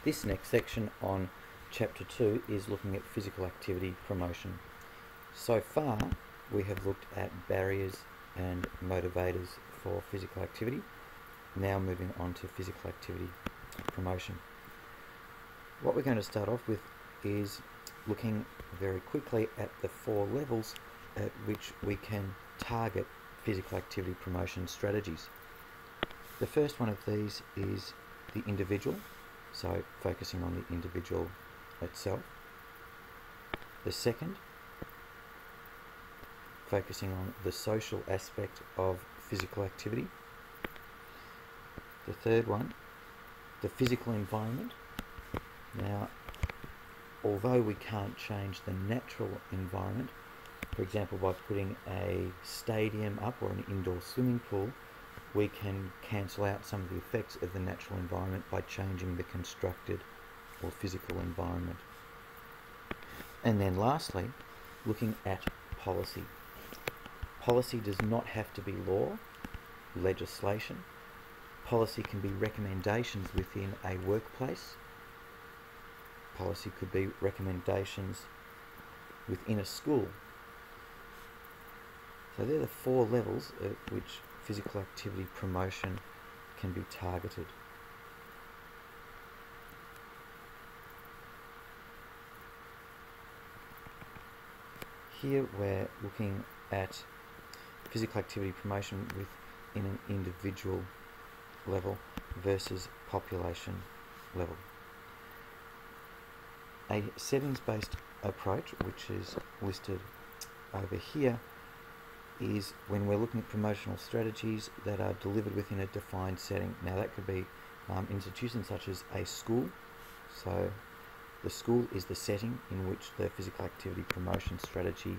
This next section on Chapter 2 is looking at physical activity promotion. So far, we have looked at barriers and motivators for physical activity. Now moving on to physical activity promotion. What we're going to start off with is looking very quickly at the 4 levels at which we can target physical activity promotion strategies. The first one of these is the individual, so focusing on the individual itself. The second, focusing on the social aspect of physical activity. The third one, the physical environment. Now, although we can't change the natural environment, for example by putting a stadium up or an indoor swimming pool, we can cancel out some of the effects of the natural environment by changing the constructed or physical environment. And then lastly, looking at policy. Policy does not have to be law, legislation. Policy can be recommendations within a workplace. Policy could be recommendations within a school. So they're the 4 levels at which physical activity promotion can be targeted. Here we're looking at physical activity promotion within an individual level versus population level. A settings-based approach, which is listed over here, is when we're looking at promotional strategies that are delivered within a defined setting. Now that could be institutions such as a school. So the school is the setting in which the physical activity promotion strategy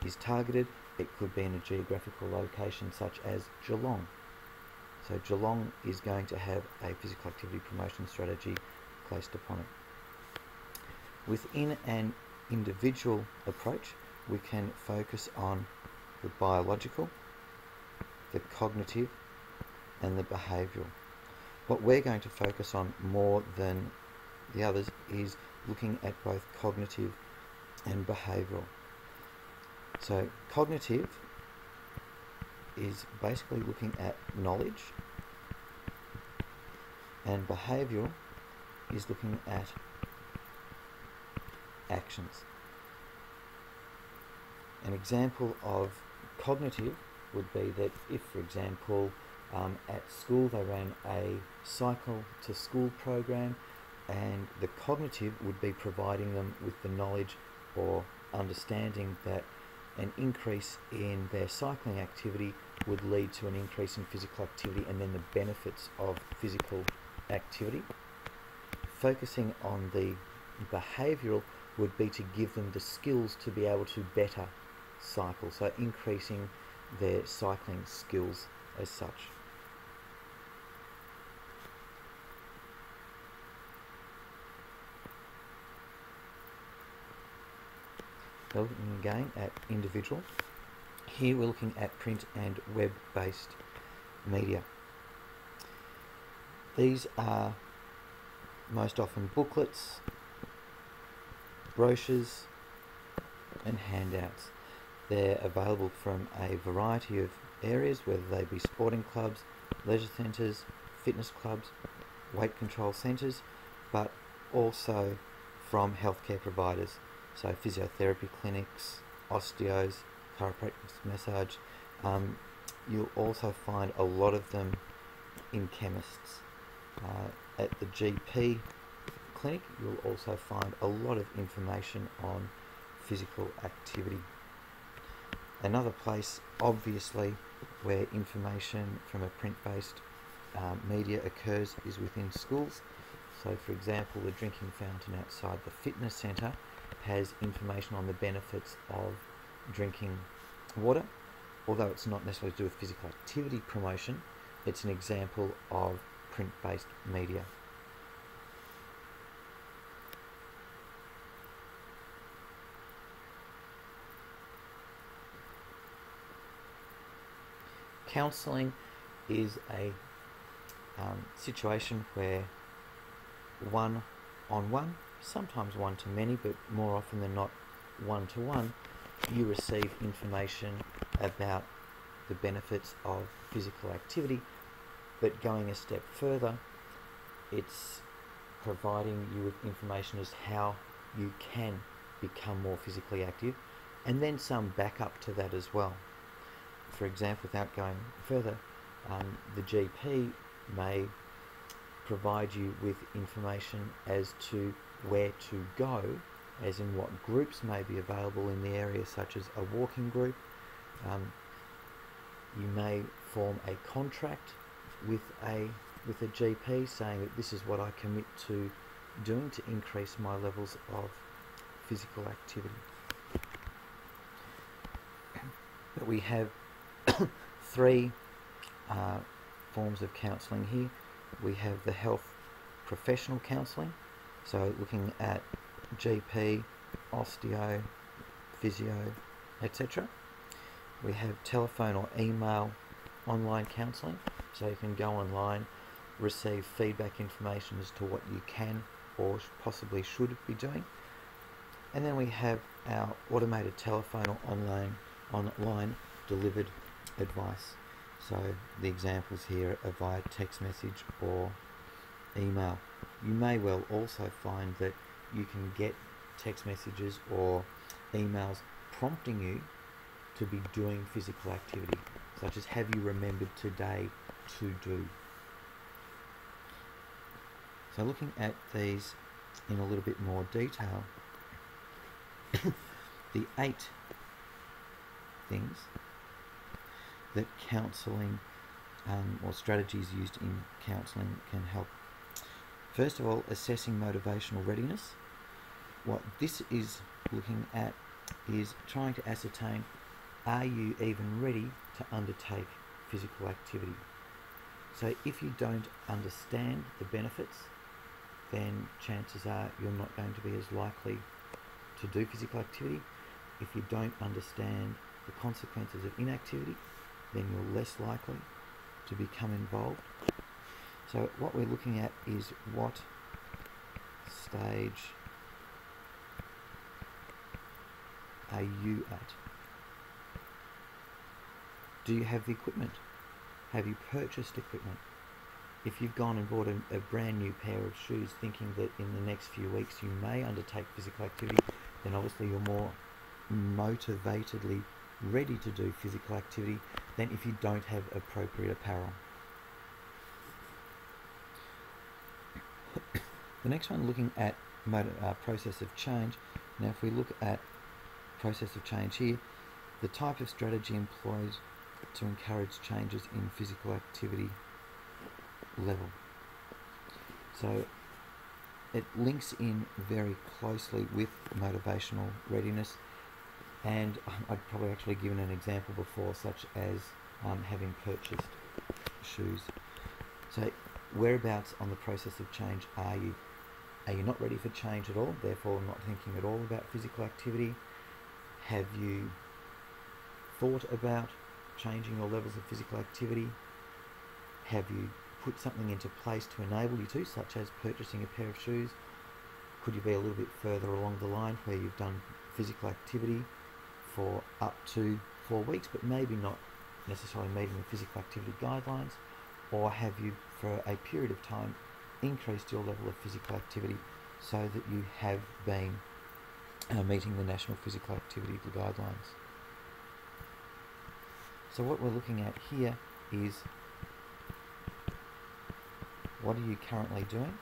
is targeted. It could be in a geographical location such as Geelong. So Geelong is going to have a physical activity promotion strategy placed upon it. Within an individual approach, we can focus on the biological, the cognitive, and the behavioural. What we're going to focus on more than the others is looking at both cognitive and behavioural. So cognitive is basically looking at knowledge, and behavioural is looking at actions. An example of cognitive would be that if, for example, at school they ran a cycle to school program, and the cognitive would be providing them with the knowledge or understanding that an increase in their cycling activity would lead to an increase in physical activity, and then the benefits of physical activity. Focusing on the behavioural would be to give them the skills to be able to better cycle, so increasing their cycling skills as such. Now looking again at individual, here we're looking at print and web-based media. These are most often booklets, brochures and handouts. They're available from a variety of areas, whether they be sporting clubs, leisure centres, fitness clubs, weight control centres, but also from healthcare providers, so physiotherapy clinics, osteos, chiropractic massage. You'll also find a lot of them in chemists. At the GP clinic, you'll also find a lot of information on physical activity. Another place, obviously, where information from a print-based media occurs is within schools. So, for example, the drinking fountain outside the fitness centre has information on the benefits of drinking water. Although it's not necessarily to do with physical activity promotion, it's an example of print-based media. Counselling is a situation where one-on-one, sometimes one-to-many, but more often than not one-to-one, you receive information about the benefits of physical activity. But going a step further, it's providing you with information as how you can become more physically active, and then some backup to that as well. For example, without going further, the GP may provide you with information as to where to go, as in what groups may be available in the area, such as a walking group. You may form a contract with a GP saying that this is what I commit to doing to increase my levels of physical activity. But we have three forms of counselling here. We have the health professional counselling, so looking at GP, osteo, physio, etc. We have telephone or email online counselling, so you can go online, receive feedback information as to what you can or possibly should be doing. And then we have our automated telephone or online delivered advice. So the examples here are via text message or email. You may well also find that you can get text messages or emails prompting you to be doing physical activity, such as have you remembered today to do. So looking at these in a little bit more detail, the 8 things that counselling or strategies used in counselling can help. First of all, assessing motivational readiness. What this is looking at is trying to ascertain, are you even ready to undertake physical activity? So if you don't understand the benefits, then chances are you're not going to be as likely to do physical activity. If you don't understand the consequences of inactivity, then you're less likely to become involved. So what we're looking at is what stage are you at? Do you have the equipment? Have you purchased equipment? If you've gone and bought a brand new pair of shoes thinking that in the next few weeks you may undertake physical activity, then obviously you're more motivatedly ready to do physical activity than if you don't have appropriate apparel. The next one, looking at process of change. Now if we look at process of change here, the type of strategy employed to encourage changes in physical activity level. So it links in very closely with motivational readiness, and I'd probably actually given an example before, such as having purchased shoes. So whereabouts on the process of change are you? Are you not ready for change at all, therefore not thinking at all about physical activity? Have you thought about changing your levels of physical activity? Have you put something into place to enable you to, such as purchasing a pair of shoes? Could you be a little bit further along the line where you've done physical activity for up to 4 weeks, but maybe not necessarily meeting the physical activity guidelines? Or have you, for a period of time, increased your level of physical activity so that you have been meeting the National Physical Activity Guidelines? So what we're looking at here is, what are you currently doing?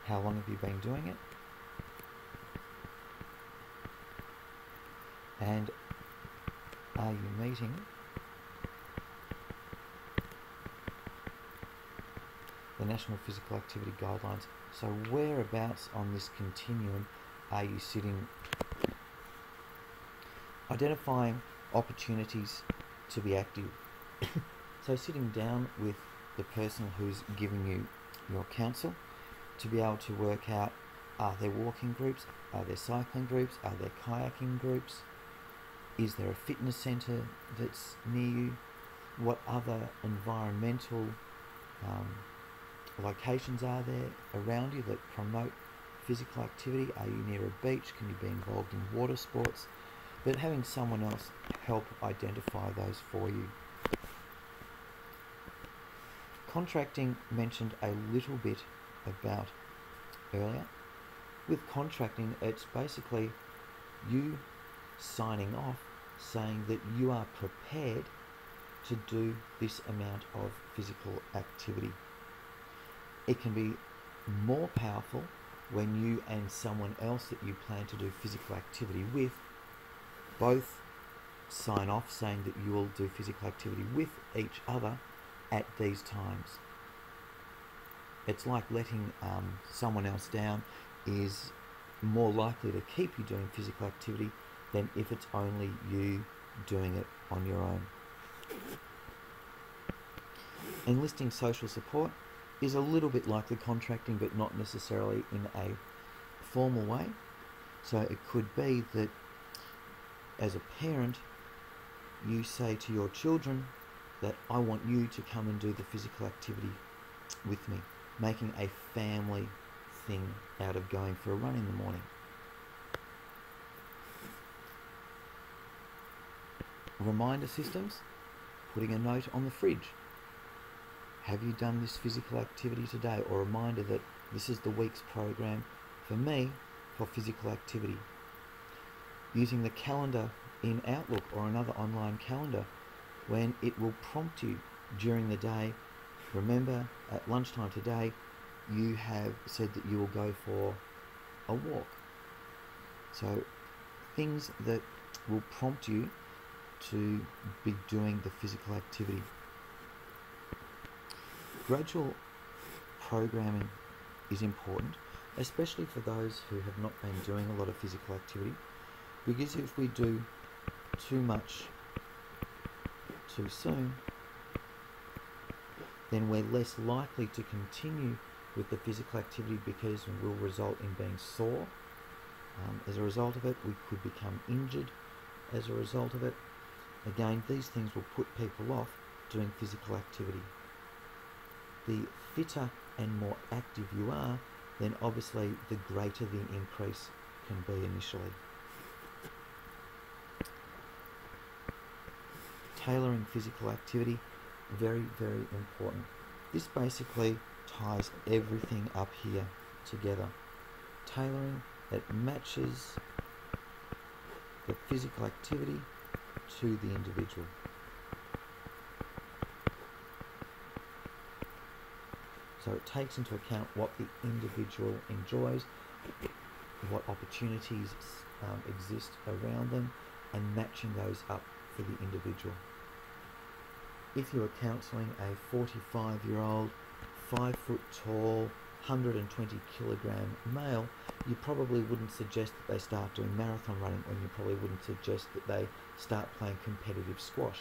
How long have you been doing it? And are you meeting the National Physical Activity Guidelines? So whereabouts on this continuum are you sitting? Identifying opportunities to be active. So sitting down with the person who's giving you your counsel to be able to work out, are there walking groups, are there cycling groups, are there kayaking groups, is there a fitness centre that's near you, what other environmental locations are there around you that promote physical activity? Are you near a beach? Can you be involved in water sports? But having someone else help identify those for you. Contracting, mentioned a little bit about earlier. With contracting, it's basically you signing off saying that you are prepared to do this amount of physical activity. It can be more powerful when you and someone else that you plan to do physical activity with both sign off saying that you will do physical activity with each other at these times. It's like letting someone else down is more likely to keep you doing physical activity than if it's only you doing it on your own. Enlisting social support is a little bit like the contracting, but not necessarily in a formal way. So it could be that as a parent, you say to your children that I want you to come and do the physical activity with me, making a family thing out of going for a run in the morning. Reminder systems, putting a note on the fridge. Have you done this physical activity today? Or a reminder that this is the week's program for me for physical activity. Using the calendar in Outlook or another online calendar when it will prompt you during the day. Remember, at lunchtime today, you have said that you will go for a walk. So things that will prompt you to be doing the physical activity. Gradual programming is important, especially for those who have not been doing a lot of physical activity, because if we do too much too soon, then we're less likely to continue with the physical activity because it will result in being sore. As a result of it, we could become injured as a result of it. Again, these things will put people off doing physical activity. The fitter and more active you are, then obviously the greater the increase can be initially. Tailoring physical activity, very, very important. This basically ties everything up here together. Tailoring that matches the physical activity to the individual. So it takes into account what the individual enjoys, what opportunities exist around them, and matching those up for the individual. If you are counselling a 45-year-old, 5 foot tall, 120 kilogram male, you probably wouldn't suggest that they start doing marathon running, and you probably wouldn't suggest that they start playing competitive squash.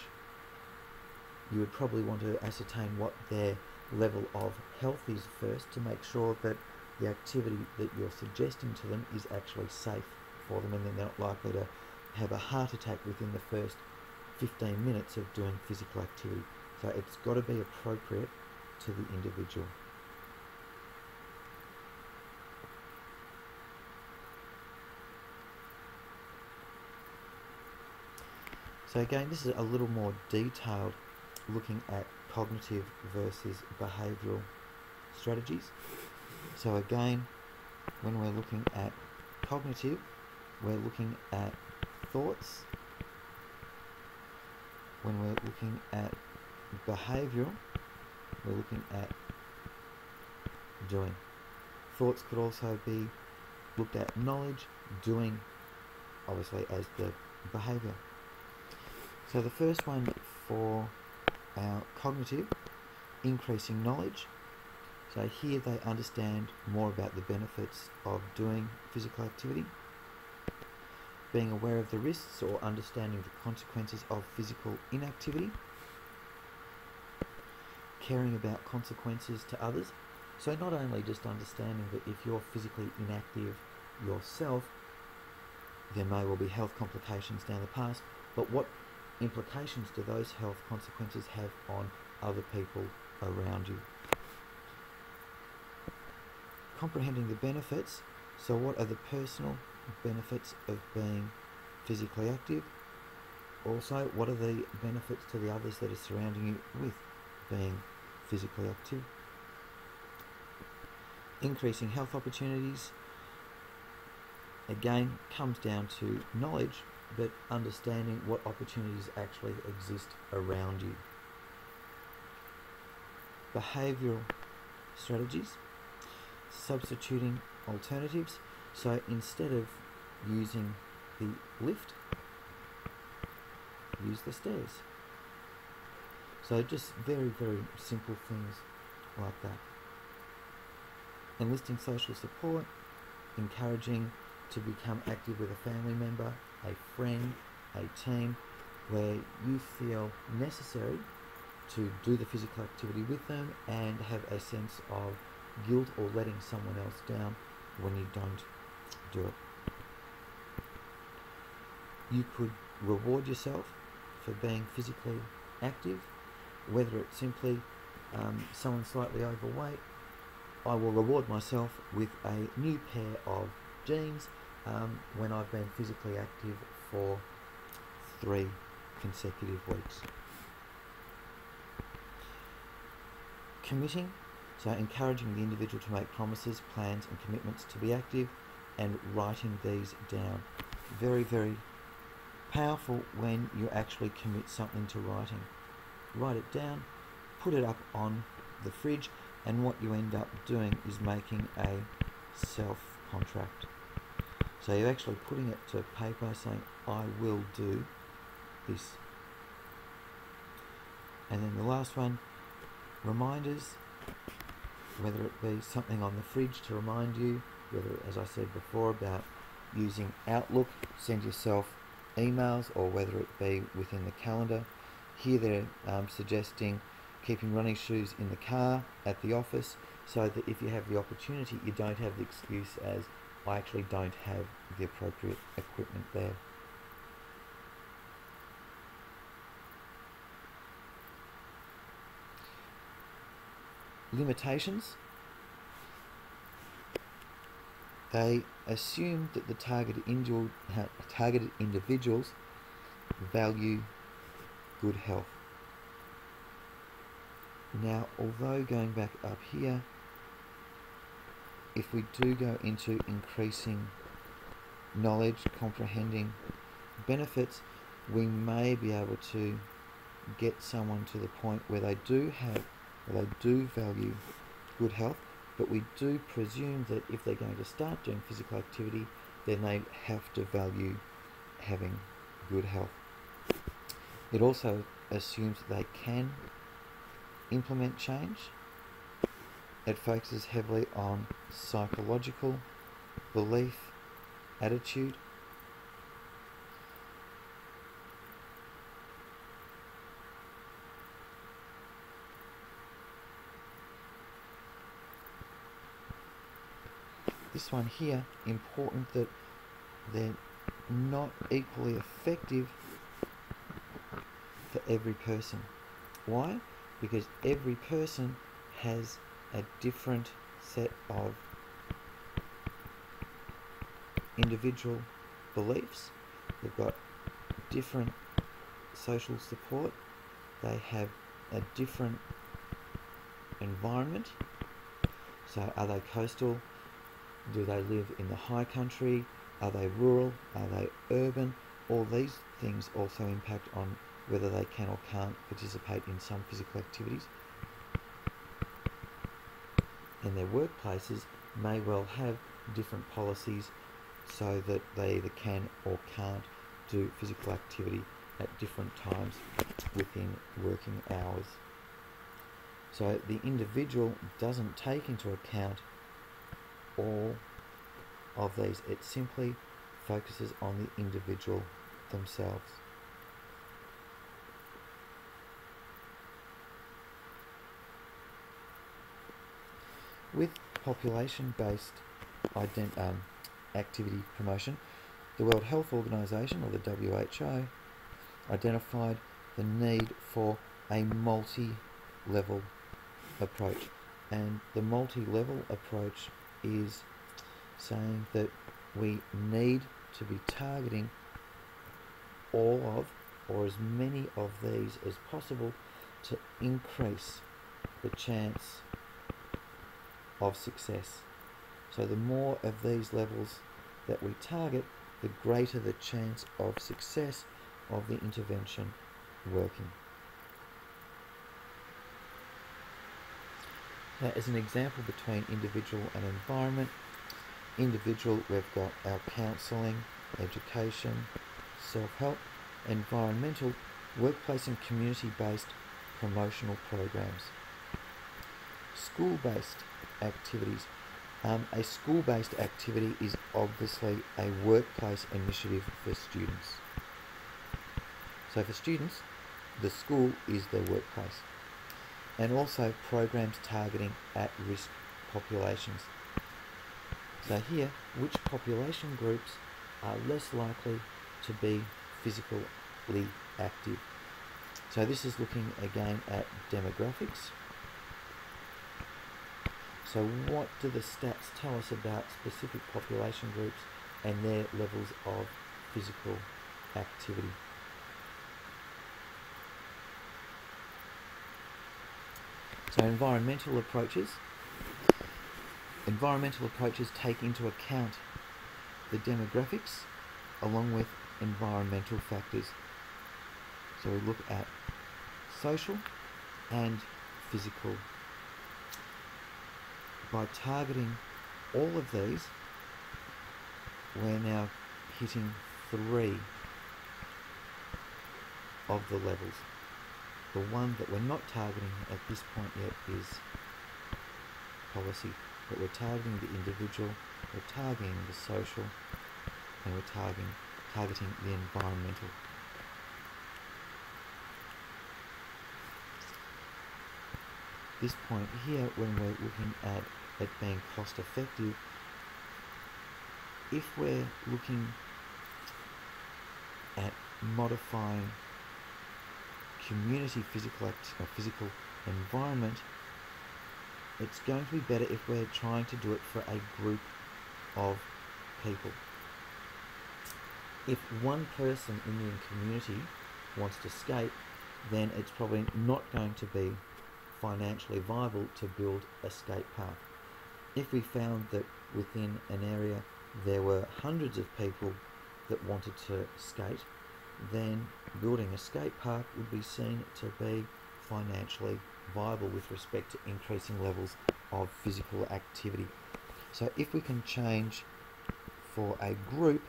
You would probably want to ascertain what their level of health is first to make sure that the activity that you're suggesting to them is actually safe for them, and then they're not likely to have a heart attack within the first 15 minutes of doing physical activity. So it's got to be appropriate to the individual. So again, this is a little more detailed looking at cognitive versus behavioural strategies. So again, when we're looking at cognitive, we're looking at thoughts. When we're looking at behavioural, we're looking at doing. Thoughts could also be looked at knowledge, doing obviously as the behaviour. So the first one for our cognitive, increasing knowledge. So here they understand more about the benefits of doing physical activity, being aware of the risks or understanding the consequences of physical inactivity, caring about consequences to others. So not only just understanding that if you're physically inactive yourself, there may well be health complications down the past, but what implications do those health consequences have on other people around you? Comprehending the benefits. So what are the personal benefits of being physically active? Also, what are the benefits to the others that are surrounding you with being physically active? Increasing health opportunities, again, comes down to knowledge, but understanding what opportunities actually exist around you. Behavioural strategies, substituting alternatives. So instead of using the lift, use the stairs. So just very, very simple things like that. Enlisting social support, encouraging to become active with a family member, a friend, a team, where you feel necessary to do the physical activity with them and have a sense of guilt or letting someone else down when you don't do it. You could reward yourself for being physically active, whether it's simply someone slightly overweight. I will reward myself with a new pair of jeans when I've been physically active for 3 consecutive weeks. Committing, so encouraging the individual to make promises, plans and commitments to be active, and writing these down. Very, very powerful when you actually commit something to writing. Write it down, put it up on the fridge, and what you end up doing is making a self-contract. So you're actually putting it to paper saying, I will do this. And then the last one, reminders, whether it be something on the fridge to remind you, whether, as I said before, about using Outlook, send yourself emails, or whether it be within the calendar. Here they're suggesting keeping running shoes in the car, at the office, so that if you have the opportunity, you don't have the excuse as, I actually don't have the appropriate equipment there. Limitations. They assume that the targeted individuals value good health. Now, although going back up here, if we do go into increasing knowledge, comprehending benefits, we may be able to get someone to the point where they do value good health, but we do presume that if they're going to start doing physical activity, then they have to value having good health. It also assumes that they can implement change. It focuses heavily on psychological, belief, attitude. This one here, important that they're not equally effective for every person. Why? Because every person has a different set of individual beliefs. They've got different social support. They have a different environment. So are they coastal? Do they live in the high country? Are they rural? Are they urban? All these things also impact on whether they can or can't participate in some physical activities. And their workplaces may well have different policies so that they either can or can't do physical activity at different times within working hours. So the individual doesn't take into account all of these. It simply focuses on the individual themselves. With population-based activity promotion, the World Health Organization, or the WHO, identified the need for a multi-level approach. And the multi-level approach is saying that we need to be targeting all of, or as many of these as possible, to increase the chance of success. So the more of these levels that we target, the greater the chance of success of the intervention working. Now, as an example between individual and environment, individual, we've got our counselling, education, self-help; environmental, workplace and community-based promotional programs. School-based activities. A school-based activity is obviously a workplace initiative for students. So for students, the school is their workplace. And also programs targeting at-risk populations. So here, which population groups are less likely to be physically active? So this is looking again at demographics. So what do the stats tell us about specific population groups and their levels of physical activity? So environmental approaches take into account the demographics along with environmental factors. So we look at social and physical. By targeting all of these, we're now hitting 3 of the levels. The one that we're not targeting at this point yet is policy, but we're targeting the individual, we're targeting the social, and we're targeting the environmental. This point here, when we're looking at it being cost effective, if we're looking at modifying community physical environment, it's going to be better if we're trying to do it for a group of people. If one person in the community wants to skate, then it's probably not going to be financially viable to build a skate park. If we found that within an area there were hundreds of people that wanted to skate, then building a skate park would be seen to be financially viable with respect to increasing levels of physical activity. So if we can change for a group,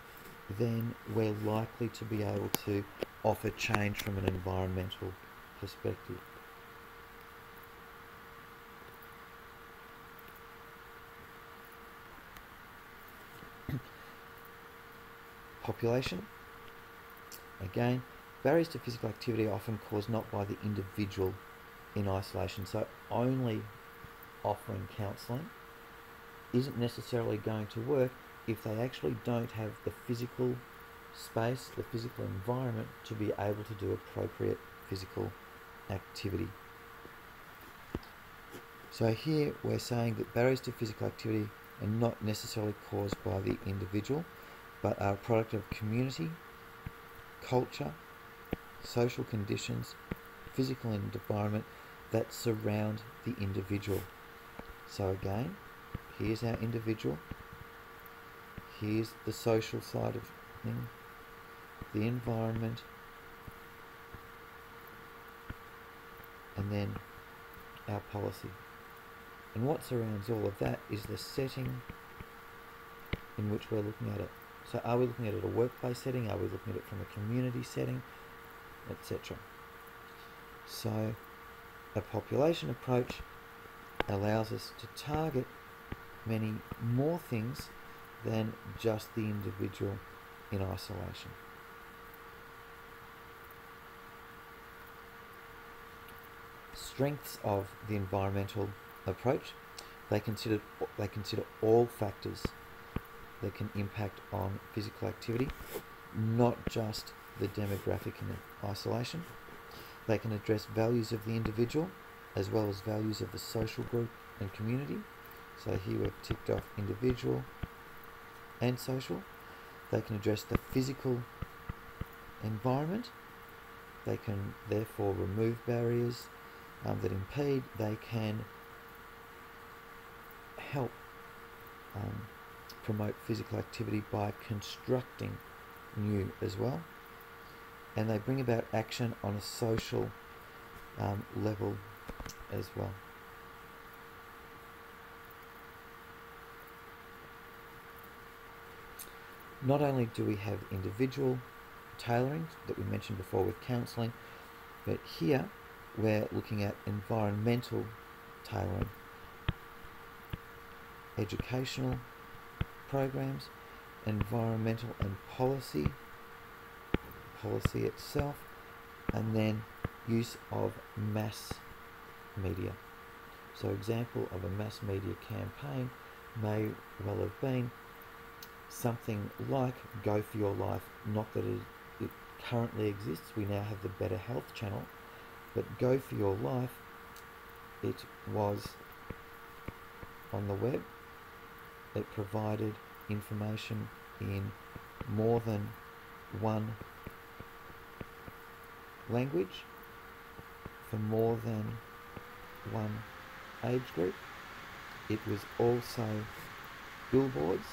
then we're likely to be able to offer change from an environmental perspective. Population. Again, barriers to physical activity are often caused not by the individual in isolation. So only offering counselling isn't necessarily going to work if they actually don't have the physical space, the physical environment to be able to do appropriate physical activity. So here we're saying that barriers to physical activity are not necessarily caused by the individual, but are a product of community, culture, social conditions, physical environment that surround the individual. So again, here's our individual, here's the social side of things, the environment, and then our policy. And what surrounds all of that is the setting in which we're looking at it. So are we looking at it at a workplace setting? Are we looking at it from a community setting? Etc. So a population approach allows us to target many more things than just the individual in isolation. Strengths of the environmental approach. They consider all factors that can impact on physical activity, not just the demographic in isolation. They can address values of the individual as well as values of the social group and community. So here we've ticked off individual and social. They can address the physical environment. They can therefore remove barriers that impede. They can help promote physical activity by constructing new as well. And they bring about action on a social level as well. Not only do we have individual tailoring that we mentioned before with counselling, but here we're looking at environmental tailoring, educational programs, environmental and policy itself, and then use of mass media. So example of a mass media campaign may well have been something like Go For Your Life. Not that it currently exists, we now have the Better Health channel, but Go For Your Life, it was on the web. It provided information in more than one language for more than one age group. It was also billboards.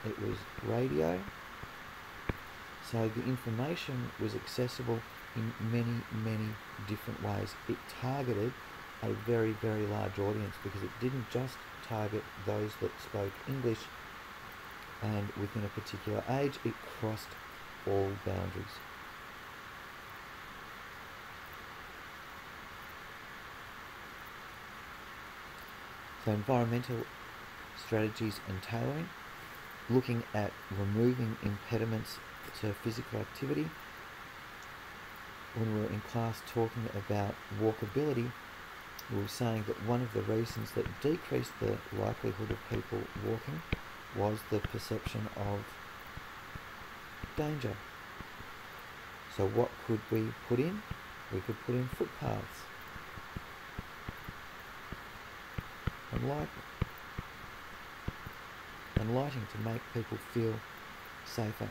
It was radio. So the information was accessible in many, many different ways. It targeted a very, very large audience because it didn't just target those that spoke English and within a particular age, it crossed all boundaries. So environmental strategies and tailoring, looking at removing impediments to physical activity. When we were in class talking about walkability, we were saying that one of the reasons that decreased the likelihood of people walking was the perception of danger. So what could we put in? We could put in footpaths and lighting to make people feel safer.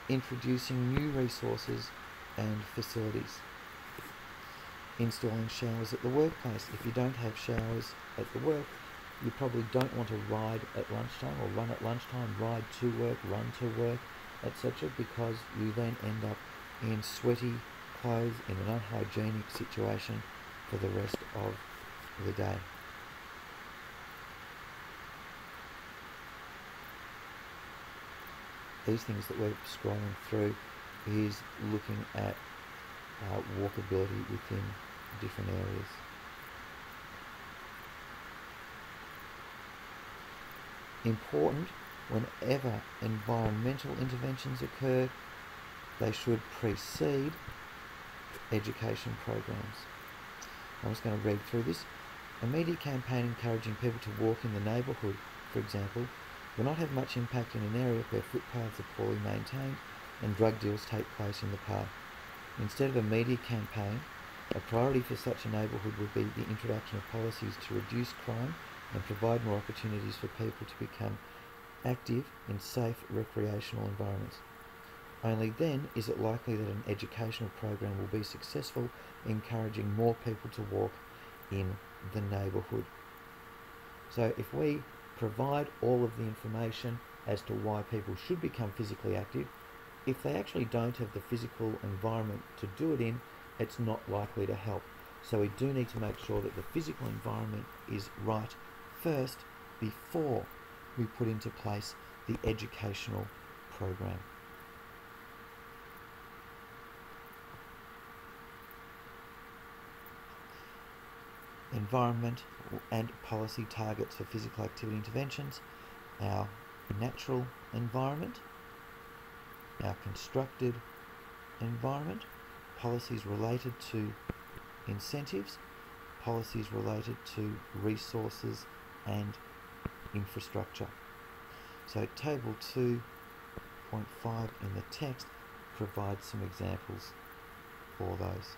Introducing new resources and facilities. Installing showers at the workplace. If you don't have showers at the work, you probably don't want to ride at lunchtime or run at lunchtime, ride to work, run to work, etc., because you then end up in sweaty clothes in an unhygienic situation for the rest of the day. These things that we're scrolling through is looking at walkability within different areas. Important, whenever environmental interventions occur, they should precede education programs. I'm just going to read through this. A media campaign encouraging people to walk in the neighbourhood, for example, will not have much impact in an area where footpaths are poorly maintained and drug deals take place in the park. Instead of a media campaign, a priority for such a neighbourhood would be the introduction of policies to reduce crime and provide more opportunities for people to become active in safe recreational environments. Only then is it likely that an educational program will be successful, encouraging more people to walk in the neighbourhood. So if we provide all of the information as to why people should become physically active, if they actually don't have the physical environment to do it in, it's not likely to help. So we do need to make sure that the physical environment is right first before we put into place the educational program. Environment and policy targets for physical activity interventions: our natural environment, our constructed environment, policies related to incentives, policies related to resources and infrastructure. So table 2.5 in the text provides some examples for those.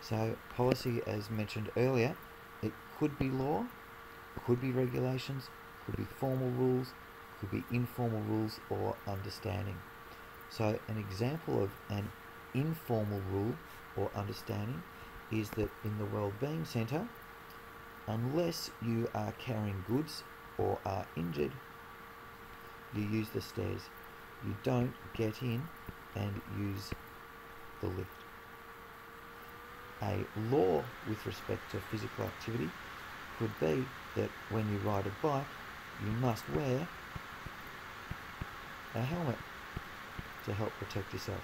So policy, as mentioned earlier, it could be law, could be regulations, could be formal rules, could be informal rules or understanding. So an example of an informal rule or understanding is that in the Wellbeing Centre, unless you are carrying goods or are injured, you use the stairs. You don't get in and use the lift. A law with respect to physical activity could be that when you ride a bike, you must wear a helmet to help protect yourself.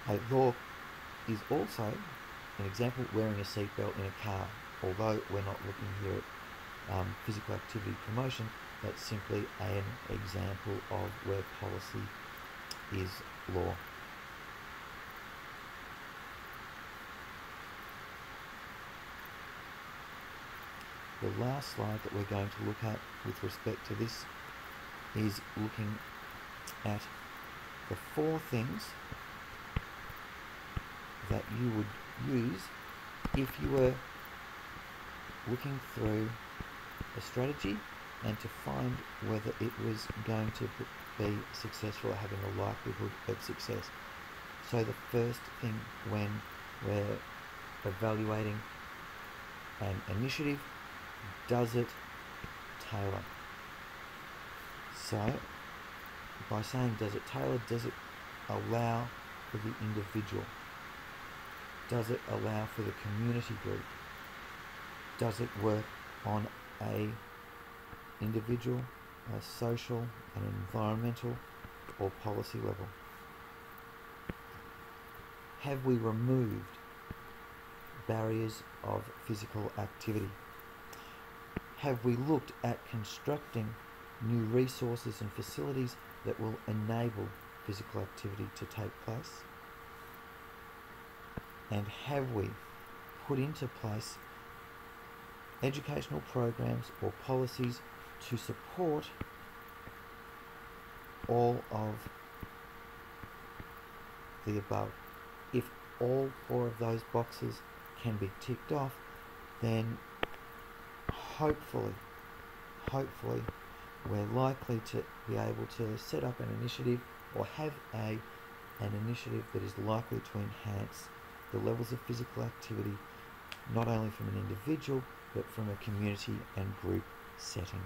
A law is also an example wearing a seatbelt in a car. Although we're not looking here at physical activity promotion, that's simply an example of where policy is law. The last slide that we're going to look at with respect to this is looking at the 4 things that you would use if you were looking through a strategy and to find whether it was going to be successful or having a likelihood of success. So the first thing when we're evaluating an initiative, does it tailor? So by saying does it tailor, does it allow for the individual? Does it allow for the community group? Does it work on a individual, a social, an environmental or policy level? Have we removed barriers of physical activity? Have we looked at constructing new resources and facilities that will enable physical activity to take place? And have we put into place educational programs or policies to support all of the above? If all 4 of those boxes can be ticked off, then hopefully we're likely to be able to set up an initiative or have an initiative that is likely to enhance the levels of physical activity, not only from an individual but from a community and group setting.